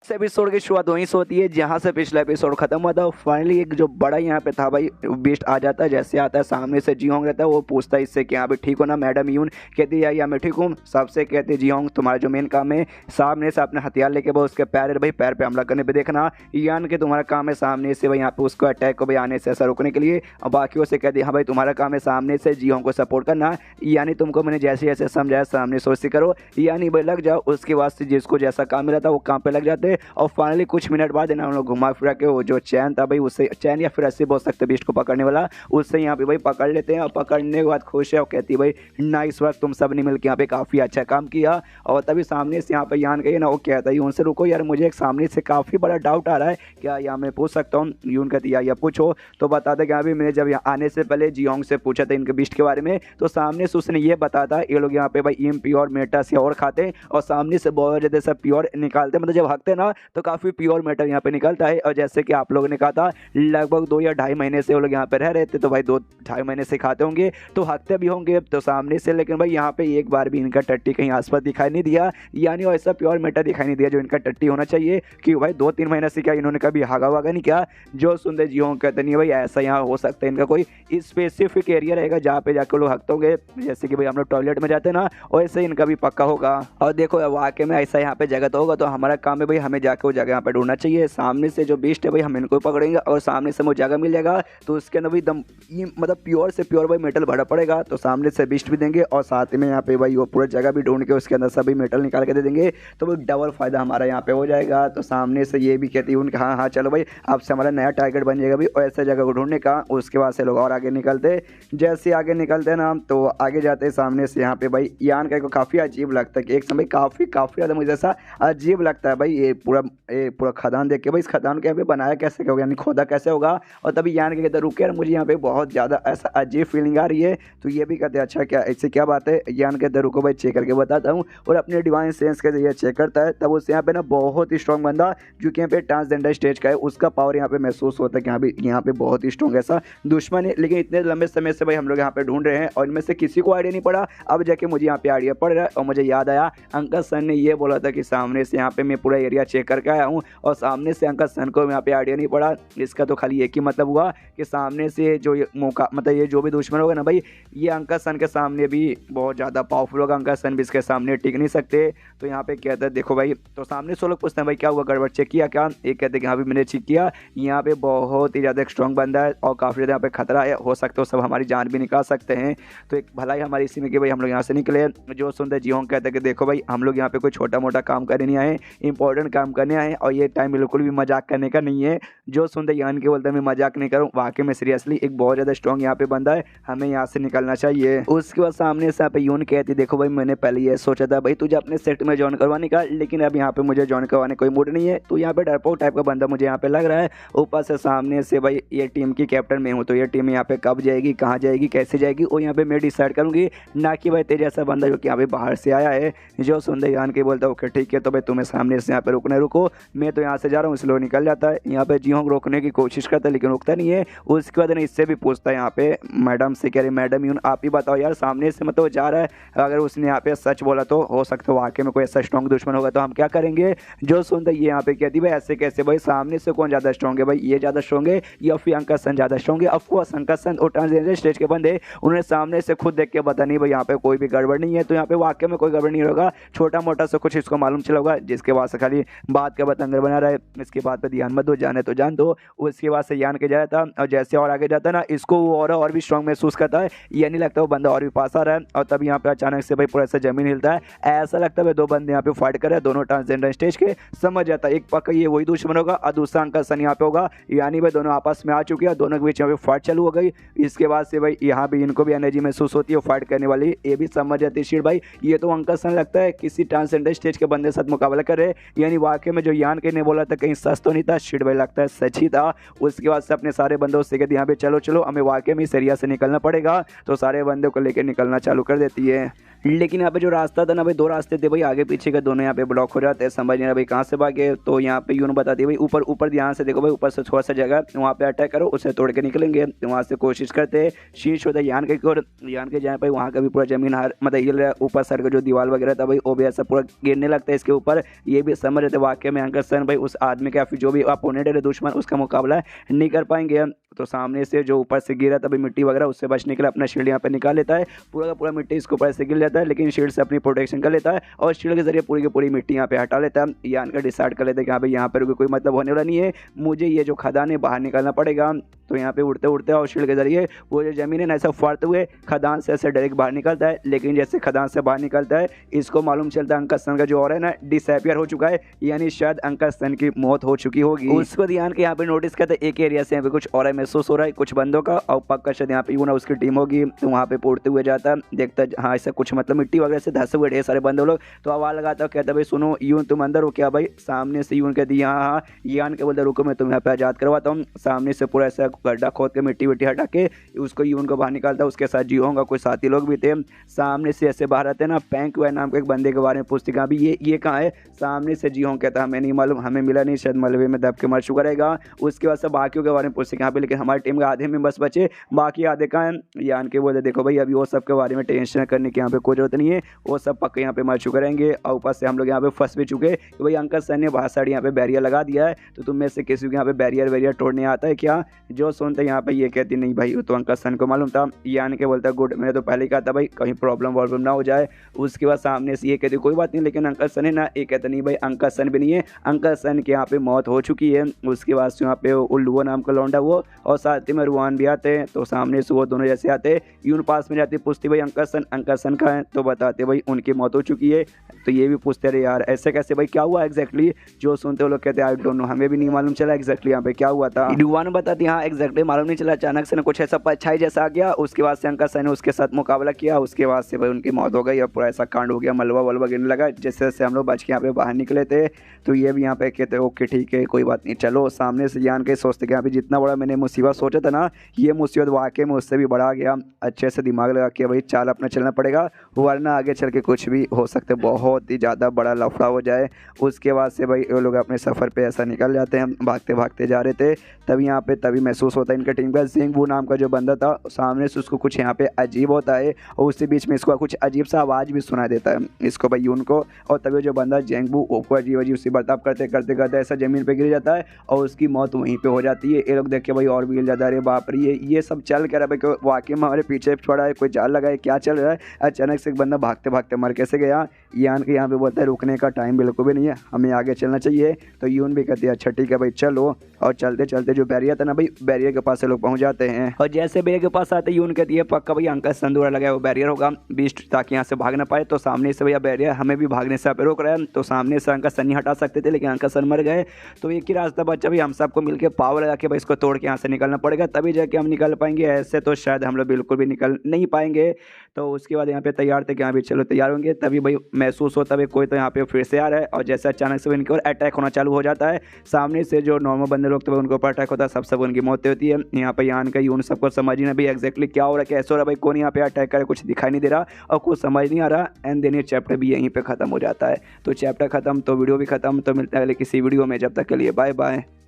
इस एपिसोड की शुरुआत वहीं से होती है जहाँ से पिछला एपिसोड खत्म हुआ था। फाइनली एक जो बड़ा यहाँ पे था भाई बीस्ट आ जाता है। जैसे आता है सामने से जीहोंग रहता है, वो पूछता है इससे कि यहाँ पे ठीक हो ना मैडम यून। कहती है या मैं ठीक हूँ। सबसे कहते जीहोंग तुम्हारा जो मेन काम है सामने से अपने हथियार लेके भाई उसके भाई पैर पे हमला करने पे देखना, यान कि तुम्हारा काम है सामने से भाई यहाँ पे उसको अटैक को भाई आने से ऐसा रोकने के लिए। और बाकियों से कहती है हाँ भाई तुम्हारा काम है सामने से जीहोंग को सपोर्ट करना, यानी तुमको मैंने जैसे जैसे समझाया सामने सोच से करो, यानी भाई लग जाओ। उसके बाद से जिसको जैसा काम मिला था वो काम पे लग जाते। और फाइनली कुछ मिनट बाद हम लोग घुमा फिरा के वो जो चैन था भाई उससे, चैन या फिर रस्सी बोल सकते बीस्ट को पकड़ने वाला, उससे यहाँ पे भाई पकड़ लेते हैं। और पकड़ने के बाद खुश है और कहती है भाई नाइस वर्क, तुम सब ने मिलकर यहाँ पे काफ़ी अच्छा काम किया। और तभी सामने से यहाँ पे यान गई ना, वो कहता है उनसे रुको यार मुझे एक सामने से काफ़ी बड़ा डाउट आ रहा है, क्या यहाँ मैं पूछ सकता हूँ। यून कहती है या पूछो। तो बता दें कि अभी मैंने जब यहाँ आने से पहले जीहोंग से पूछा था इनके बीस्ट के बारे में, तो सामने से उसने ये बताया था ये लोग यहाँ पे भाई इम्प्योर मेटस या और खाते हैं और सामने से बहुत ज़्यादा सब प्योर निकालते हैं। मतलब जब हकते ना तो काफ़ी प्योर मेटल यहाँ पे निकलता है। और जैसे कि आप लोगों ने कहा था लगभग 2 या 2.5 महीने से वो लोग यहाँ पे रह रहे थे, तो भाई 2-2.5 महीने से खाते होंगे तो हकते भी होंगे तो सामने से। लेकिन भाई यहाँ पे एक बार भी इनका टट्टी कहीं आसपास दिखाई नहीं दिया, यानी ऐसा प्योर मेटल दिखाई नहीं दिया जो इनका टट्टी होना चाहिए कि भाई 2-3 महीने से क्या इन्होंने कभी हागा वागा नहीं किया। जो सुंदर जीहोंग कहते नहीं भाई ऐसा यहाँ हो सकता है इनका कोई स्पेसिफिक एरिया रहेगा जहाँ पे जाकर लोग हकते होंगे, जैसे कि भाई हम लोग टॉयलेट में जाते हैं ना वैसे इनका भी पक्का होगा। और देखो वाकई में ऐसा यहाँ पे जगह तो होगा, तो हमारा काम है भाई हमें जाके वो जगह यहाँ पे ढूंढना चाहिए। सामने से जो बीस्ट है भाई हम इनको पकड़ेंगे और सामने से वो जगह मिल जाएगा तो उसके अंदर भी दम मतलब प्योर से प्योर भाई मेटल भरा पड़ेगा, तो सामने से बीस्ट भी देंगे और साथ में यहाँ पे भाई वो पूरा जगह भी ढूंढ के उसके अंदर सभी मेटल निकाल के दे देंगे, तो वो डबल फायदा हमारा यहाँ पे हो जाएगा। तो सामने से ये भी कहती है उनके हाँ हाँ चलो भाई आपसे हमारा नया टारगेट बन जाएगा भाई और ऐसा जगह को ढूंढने का। उसके बाद से लोग और आगे निकलते, जैसे आगे निकलते ना तो आगे जाते सामने से यहाँ पे भाई यान का काफ़ी अजीब लगता है कि एक समय काफ़ी ज़्यादा मुझे ऐसा अजीब लगता है भाई ये पूरा खदान देख के भाई इस खदान के यहाँ पे बनाया कैसे होगा, यानी खोदा कैसे होगा। और तभी यान के कहते रुके यार मुझे यहाँ पे बहुत ज़्यादा ऐसा अजीब फीलिंग आ रही है, तो ये भी कहते अच्छा क्या ऐसे क्या बात है। यान कहते रुको भाई चेक करके बताता हूँ, और अपने डिवाइन सेंस के जरिए चेक करता है। तब उससे यहाँ पे ना बहुत ही स्ट्रॉन्ग बंदा जो कि यहाँ पे ट्रांसजेंडर स्टेज का है उसका पावर यहाँ पे महसूस होता है कि यहाँ पे बहुत ही स्ट्रॉन्ग ऐसा दुश्मन है। लेकिन इतने लंबे समय से भाई हम लोग यहाँ पे ढूंढ रहे हैं और इनमें से किसी को आइडिया नहीं पड़ा, अब जाके मुझे यहाँ पे आइडिया पड़ रहा है। और मुझे याद आया अंकल सन ने ये बोला था कि सामने से यहाँ पे मैं पूरा एरिया चेक करके आया हूँ, और सामने से अंकल सन को यहाँ पे आइडिया नहीं पड़ा। इसका तो खाली एक ही मतलब हुआ कि सामने से जो ये मौका मतलब ये जो भी दुश्मन होगा ना भाई ये अंकल सन के सामने भी बहुत ज़्यादा पावरफुल होगा, अंकल सन भी इसके सामने टिक नहीं सकते। तो यहाँ पे कहते हैं देखो भाई, तो सामने से लोग पूछते हैं भाई क्या हुआ गड़बड़ चेक किया क्या, एक कहते हैं कि हाँ भी मैंने चेक किया यहाँ पे बहुत ही ज़्यादा स्ट्रॉन्ग बंदा है और काफ़ी ज़्यादा यहाँ पे खतरा है, हो सकता है सब हमारी जान भी निकाल सकते हैं। तो एक भलाई हमारी इसी में कि भाई हम लोग यहाँ से निकले। जो सुंदर जीहोंग कहते हैं कि देखो भाई हम लोग यहाँ पे कोई छोटा मोटा काम करने नहीं आए, इंपॉर्टेंट काम करने आए और ये टाइम बिल्कुल भी मजाक करने का नहीं है। जो सुंदर यान के बोलते हैं मैं मजाक नहीं करूँ, वाकई में सीरियसली एक बहुत ज़्यादा स्ट्रॉन्ग यहाँ पे बंदा है, हमें यहाँ से निकलना चाहिए। उसके बाद सामने से यहाँ पे यून कहती देखो भाई मैंने पहले ये सोचा था भाई तुझे अपने सेट में ज्वाइन करवाने का, लेकिन अब यहाँ पे मुझे ज्वाइन करवाने कोई मूड नहीं है, तो यहाँ पे डरपोक टाइप का बंदा मुझे यहाँ पे लग रहा है। ऊपर से सामने से भाई ये टीम की कैप्टन मैं हूँ, तो ये टीम यहाँ पे कब जाएगी कहाँ जाएगी कैसे जाएगी वो यहाँ पे मैं डिसाइड करूँगी, ना कि भाई तेरे जैसा बंदा जो कि यहाँ पे बाहर से आया है। जो सुंदर यान के बोलता है ओके ठीक है तो भाई तुम्हें सामने से यहाँ पे रुको मैं तो यहाँ से जा रहा हूँ, इसलिए निकल जाता है। यहाँ पे जीहोंग रोकने की कोशिश करता है लेकिन रुकता नहीं है। उसके बाद इससे भी पूछता है यहाँ पे मैडम से, कह रही मैडम यून आप ही बताओ यार सामने से मतलब जा रहा है, अगर उसने यहाँ पे सच बोला तो हो सकता है वाकई में कोई ऐसा स्ट्रॉन्ग दुश्मन होगा तो हम क्या करेंगे। जो सुंदर ये यहाँ पे कहती भाई ऐसे कैसे भाई सामने से कौन ज़्यादा स्ट्रॉन्ग है, भाई ये ज़्यादा स्ट्रॉन्ग है या फिर अंकल सन ज़्यादा स्ट्रॉन्ग है। ऑफकोर्स अंकल सन और ट्रांसजेंडर स्टेज के बंदे उन्हें सामने से खुद देख के पता नहीं भाई यहाँ पे कोई भी गड़बड़ नहीं है, तो यहाँ पे वाकई में कोई गड़बड़ नहीं होगा, छोटा मोटा सा कुछ इसको मालूम चला होगा जिसके बाद से खाली बात का बतंगर बना रहा है, इसके बाद पे ध्यान मत दो, जाने तो जान दो। उसके बाद से यान के जाया था और जैसे और आगे जाता ना इसको वो और भी स्ट्रॉन्ग महसूस करता है, ये नहीं लगता वो बंदा और भी पास आ रहा है। और तब यहाँ पे अचानक से भाई पूरा ऐसा जमीन हिलता है, ऐसा लगता है 2 बंदे यहाँ पे फाइट कर रहे हैं, दोनों ट्रांसजेंडर स्टेज के। समझ जाता है एक पक्का ये वही दुश्मन होगा और दूसरा अंकल सन यहाँ पे होगा, यानी भाई दोनों आपस में आ चुके हैं, दोनों के बीच यहाँ पे फाइट चालू हो गई। इसके बाद से भाई यहाँ भी इनको भी एनर्जी महसूस होती है फाइट करने वाली, ये भी समझ जाती है शीट भाई ये तो अंकल सन लगता है किसी ट्रांसजेंडर स्टेज के बंदे साथ मुकाबला कर रहे, यानी वाकई में जो यान के ने बोला था कहीं सच तो नहीं था, शीट भाई लगता है सच ही था। उसके बाद से अपने सारे बंदों से कहती यहाँ पे चलो हमें वाकई में इस एरिया से निकलना पड़ेगा, तो सारे बंदों को लेकर निकलना चालू कर देती है। लेकिन यहाँ पे जो रास्ता था ना भाई 2 रास्ते थे भाई, आगे पीछे के दोनों यहाँ पे ब्लॉक हो जाते हैं, समझ नहीं रहा भाई कहाँ से भागे। तो यहाँ पे यून बताती है भाई ऊपर ध्यान से देखो भाई, ऊपर से थोड़ा सा जगह वहाँ पे अटैक करो, उसे तोड़ के निकलेंगे। तो वहाँ से कोशिश करते हैं शीश होता है यान के और यान के जाए भाई वहाँ का भी पूरा जमीन हार मतलब हिल रहा है, ऊपर सर का जो दीवार वगैरह था भाई वो भी ऐसा पूरा गिरने लगता है इसके ऊपर, ये भी समझ रहे थे वाकई में अंकल सन भाई उस आदमी का फिर जो भी अपोनेंट है दुश्मन उसका मुकाबला नहीं कर पाएंगे। तो सामने से जो ऊपर से गिरा तभी मिट्टी वगैरह उससे बचने के लिए अपना शील्ड यहाँ पे निकाल लेता है, पूरा का पूरा मिट्टी इसके ऊपर से गिर जाता है, लेकिन शील्ड से अपनी प्रोटेक्शन कर लेता है और शील्ड के जरिए पूरी की पूरी मिट्टी यहाँ पे हटा लेता है। यान का डिसाइड कर लेता है कि हाँ भाई यहाँ पर कोई मतलब होने वाला नहीं है, मुझे ये जो खदान है बाहर निकालना पड़ेगा। तो यहाँ पे उड़ते उड़ते और शील्ड के जरिए वो जो जमीन है ना ऐसा फाड़ते हुए खदान से ऐसे डायरेक्ट बाहर निकलता है, लेकिन जैसे खदान से बाहर निकलता है इसको मालूम चलता है अंकल सन का जो और है ना डिसअपियर हो चुका है, यानी शायद अंकल सन की मौत हो चुकी होगी। उसको ध्यान के यहाँ पे नोटिस करते एक एरिया से यहाँ पे कुछ और महसूस हो रहा है कुछ बंदों का, और पक्का शायद यहाँ पे यूं ना उसकी टीम होगी। तो वहाँ पे उड़ते हुए जाता देखता हाँ ऐसा कुछ मतलब मिट्टी वगैरह से धंसे हुए ढेर सारे बंदे लोग। तो आवाज लगाता कहता भाई सुनो यूं तुम अंदर हो क्या भाई? सामने से यूं कहती हाँ यान के बोलते रुको मैं तुम्हें यहाँ पे आजाद करवाता हूँ। सामने से पूरा ऐसा गड्ढा खोद के मिट्टी विट्टी हटा के उसको यून को बाहर निकालता, उसके साथ जियो होगा कोई साथी लोग भी थे। सामने से ऐसे बाहर आते ना पैंक हुआ नाम के एक बंदे के बारे में पूछती कहाँ भी ये कहाँ है? सामने से जियो कहता हमें नहीं मालूम, हमें मिला नहीं, शायद मलबे में दब के मर चुका रहेगा। उसके बाद सब बाकियों के बारे में पूछते कहाँ पे, लेकिन हमारी टीम के आधे में बस बचे, बाकी आधे कहाँ हैं? यान के बोलते देखो भाई अभी वो सब के बारे में टेंशन करने की यहाँ पे कोई जरूरत नहीं है, वो सब पक्के यहाँ पे मर चुके रहेंगे। और ऊपर से हम लोग यहाँ पे फंस भी चुके कि भाई अंकल सर ने बाहर साइड यहाँ पे बैरियर लगा दिया है, तो तुम में से किसी को यहाँ पे बैरियर वैरियर तोड़ने आता है क्या? जो सुनते यहाँ पे ये कहती नहीं भाई तो अंकल सन को मालूम था। यान के बोलता गुड, मैंने तो पहले ही कहा था भाई कहीं प्रॉब्लम वॉब्लम ना हो जाए। उसके बाद सामने से ये कहती कोई बात नहीं, लेकिन अंकल सन है ना, ये कहते नहीं भाई अंकल सन भी नहीं है, अंकल सन के यहाँ पे मौत हो चुकी है। उसके बाद से यहाँ पे उल्लुओ नाम का लौंडा वो और साथ में रुआन भी आते हैं। तो सामने से वो दोनों जैसे आते यून पास में जाती पूछती भाई अंकल सन का है? तो बताते भाई उनकी मौत हो चुकी है। तो ये भी पूछते अरे यार ऐसे कैसे भाई क्या हुआ एग्जैक्टली? जो सुनते वो लोग कहते आई डोंट नो, हमें भी नहीं मालूम चला एग्जैक्टली यहाँ पे क्या हुआ था। रुआन बताती हाँ एग्जैक्टली मालूम नहीं चला, अचानक से कुछ ऐसा परछाई जैसा आ गया। उसके बाद से अंकल सन ने उसके साथ मुकाबला किया, उसके बाद से भाई उनकी मौत हो गई और पूरा ऐसा कांड हो गया, मलबा वलबा गिरने लगा। जैसे जैसे हम लोग बच के यहाँ पे बाहर निकले थे तो ये भी यहाँ पे कहते ओके ठीक है कोई बात नहीं चलो। सामने से यान के सोचते कि यहाँ पे जितना बड़ा मैंने मुसीबत सोचा था ना ये मुसीबत वाकई में उससे भी बड़ा आ गया। अच्छे से दिमाग लगा के भाई चाल अपना चलना पड़ेगा वरना आगे चल के कुछ भी हो सकता है, बहुत ही ज़्यादा बड़ा लफड़ा हो जाए। उसके बाद से भाई वो लोग अपने सफ़र पे ऐसा निकल जाते हैं, भागते भागते जा रहे थे। तभी यहाँ पे तभी महसूस होता है इनका टीम का जिंगबू नाम का जो बंदा था सामने से उसको कुछ यहाँ पे अजीब होता है और उसी बीच में इसको कुछ अजीब सा आवाज़ भी सुनाई देता है इसको भाई उनको। और तभी जो बंदा जेंगबू वो अजीब अजीब सी बर्ताव करते करते करते ऐसा ज़मीन पे गिर जाता है और उसकी मौत वहीं पे हो जाती है। ये लोग देख के भाई और भी गिर जाता है, अरे बाप रे ये सब चल क्या रहा है भाई, वाकई में हमारे पीछे छोड़ा है, कोई जाल लगा है, क्या चल रहा है? अचानक से एक बंदा भागते भागते मर कैसे गया? यान के यहाँ पे बोलता है रुकने का टाइम बिल्कुल भी नहीं है, हमें आगे चलना चाहिए। तो यून भी कहती है अच्छा ठीक है भाई चलो। और चलते चलते जो बैरियर था ना भाई बैरियर के पास से लोग पहुंच जाते हैं और जैसे बैरियर के पास आते यून कहती है पक्का भाई अंकल संदूरा लगा वो बैरियर होगा बीस्ट ताकि यहाँ से भाग ना पाए। तो सामने से भैया बैरियर हमें भी भागने से पे रोक रहा है। तो सामने से अंकल सन नहीं हटा सकते थे लेकिन अंकल सन मर गए। तो एक ही रास्ता बच्चा भाई हम सबको मिलकर पावर लगा के भाई इसको तोड़ के यहाँ से निकलना पड़ेगा तभी जाके हम निकल पाएंगे, ऐसे तो शायद हम लोग बिल्कुल भी निकल नहीं पाएंगे। तो उसके बाद यहाँ पे तैयार थे कि हाँ भी चलो तैयार होंगे, तभी भाई महसूस होता है कोई तो यहाँ पे फिर से आ रहा है और जैसे अचानक से इनके ऊपर अटैक होना चालू हो जाता है। सामने से जो नॉर्मल बंदे लोग थे उनके ऊपर अटैक होता है, सब उनकी मौत होती है। यहाँ पे यान का यून सबको समझ ही ना भाई एग्जैक्टली क्या हो रहा है कैसे हो रहा है भाई, कौन यहाँ पे अटैक करे कुछ दिखाई नहीं दे रहा और कुछ समझ नहीं आ रहा। एंड देन ये चैप्टर भी यहीं पे खत्म हो जाता है। तो चैप्टर खत्म तो वीडियो भी खत्म। तो मिलता है अगले किसी वीडियो में, जब तक के लिए बाय बाय।